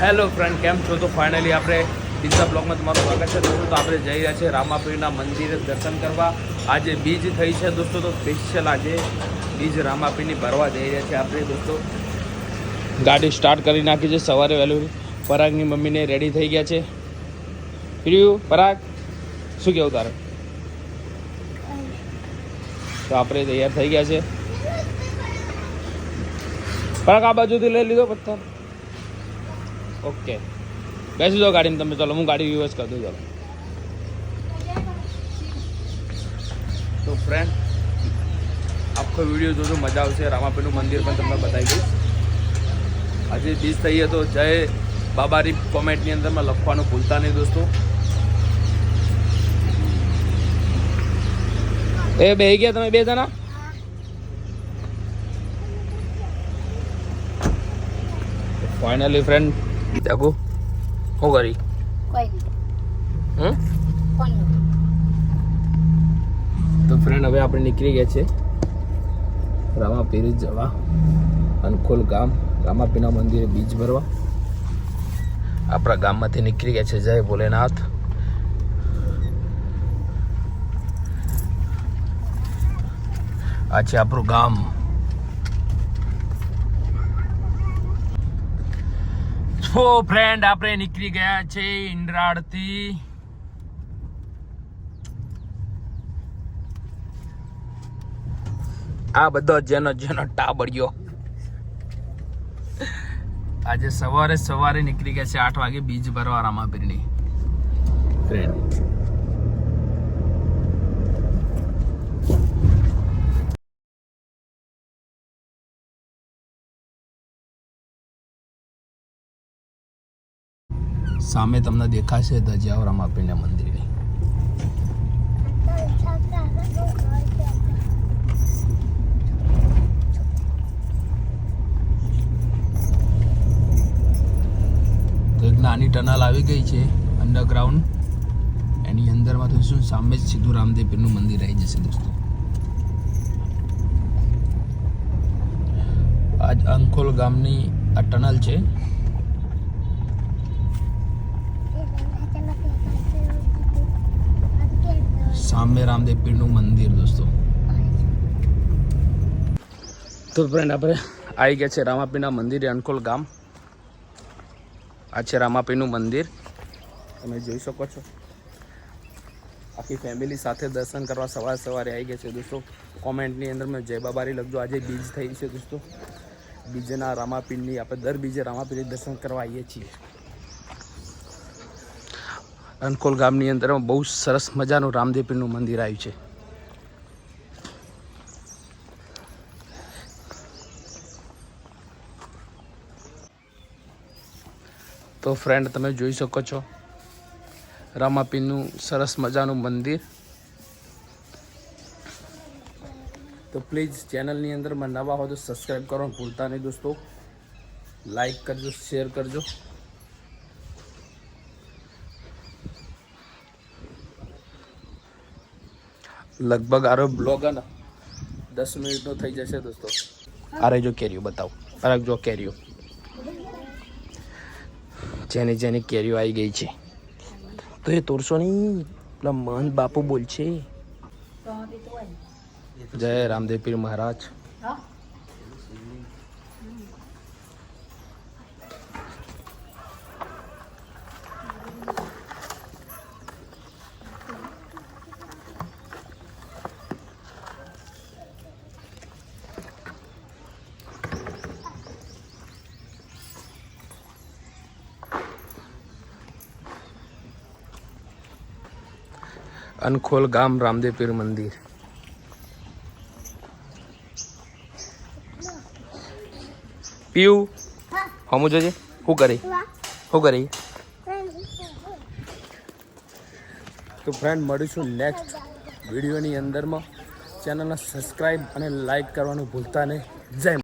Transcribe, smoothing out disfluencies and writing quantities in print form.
Hello friend, કેમ છો? તો ફાઇનલી આપણે બીજા બ્લોગમાં તમારું સ્વાગત છે દોસ્તો. તો આપણે જઈ રહ્યા છીએ રામાપીરના મંદિરે દર્શન કરવા. આજે બીજ થઈ છે દોસ્તો, તો સ્પેશિયલ આજે બીજ રામાપીરની ભરવા જઈ રહ્યા છીએ આપણે દોસ્તો. ગાડી સ્ટાર્ટ કરી નાખી છે સવારે વહેલું. પરાગની મમ્મીને રેડી થઈ ગયા છે. પ્રિયુ, પરાગ, શું કેવું તારે? તો આપણે તૈયાર થઈ ગયા છે. પરાગ આ બાજુથી લઈ લીધો પથ્થર. ઓકે, બેસી જાઓ ગાડીમાં તમે. ચાલો હું ગાડી યુઝ કરી દઉં. ચાલો તો ફ્રેન્ડ, આખો વિડીયો જોજો, મજા આવશે. રામાપીરનું મંદિર પણ તમને બતાવી દઈશ. આજે બીજ થઈ તો જય બાબારી કોમેન્ટની અંદરમાં લખવાનું ભૂલતા નહીં દોસ્તો. એ બેહી ગયા તમે બે જણા? ફાઇનલી ફ્રેન્ડ देखो हो गई कोई तो फ्रेंड હવે આપણે નીકળી ગયા છે રામાપીર જવા અનખોલ ગામ. રામાપીરના મંદિરે બીજ ભરવા આપણા ગામમાંથી નીકળી ગયા છે. જય ભોલેનાથ. આ છે આપણું ગામ. તો ફ્રેન્ડ આપણે નીકળી ગયા છે ઇન્દ્રાળથી. આ બધો જેનો ટાબડિયો આજે સવારે નીકળી ગયા છે 8 વાગે બીજ ભરવા રામાપીરની. ફ્રેન્ડ સામે તમને દેખાશે ધજાઓ રામાપીરના મંદિરની. તો એક નાની ટનલ આવી ગઈ છે અંડરગ્રાઉન્ડ. એની અંદરમાં તો શું સામે જ સીધું રામદેવ પીરનું મંદિર આવી જશે દોસ્તો. આજ અંખોલ ગામની આ ટનલ છે. સામે રામદેવ પીરનું મંદિર દોસ્તો. તો ફ્રેન્ડ આપણે આવી ગયા છે રામાપીરના મંદિરે અનખોલ ગામ. આ છે રામાપીરનું મંદિર, તમે જોઈ શકો છો. આખી ફેમિલી સાથે દર્શન કરવા સવારે આવી ગયા છે દોસ્તો. કોમેન્ટની અંદર મેં જય બાબારી લખજો. આજે બીજ થઈ છે દોસ્તો. બીજના રામાપીરની આપણે દર બીજે રામાપીરની દર્શન કરવા આવીએ છીએ. અનખોલ ગામની અંદરમાં બહુ સરસ મજાનું રામદેવ પીરનું મંદિર આવ્યું છે. તો ફ્રેન્ડ તમે જોઈ શકો છો રામાપીરનું સરસ મજાનું મંદિર. તો પ્લીઝ ચેનલની અંદરમાં નવા હો તો સબસ્ક્રાઈબ કરવાનું ભૂલતા નહીં દોસ્તો. લાઈક કરજો, શેર કરજો. લગભગ આરો બ્લોગ ને 10 મિનિટનો થઈ જશે દોસ્તો. આરે જો કેરીઓ બતાવો. અરે જો કેરીઓ, જેની કેરીઓ આવી ગઈ છે. તો એ તોડશો નહીં, પેલા મહંત બાપુ બોલ છે. જય રામદેવ પીર મહારાજ. અનખોલ ગામ રામદેવ પીર મંદિર. પીયુ હમું જોજે શું કરી. તો ફ્રેન્ડ મળીશું નેક્સ્ટ વિડીયોની અંદરમાં. ચેનલને સબસ્ક્રાઈબ અને લાઈક કરવાનું ભૂલતા નહીં. જય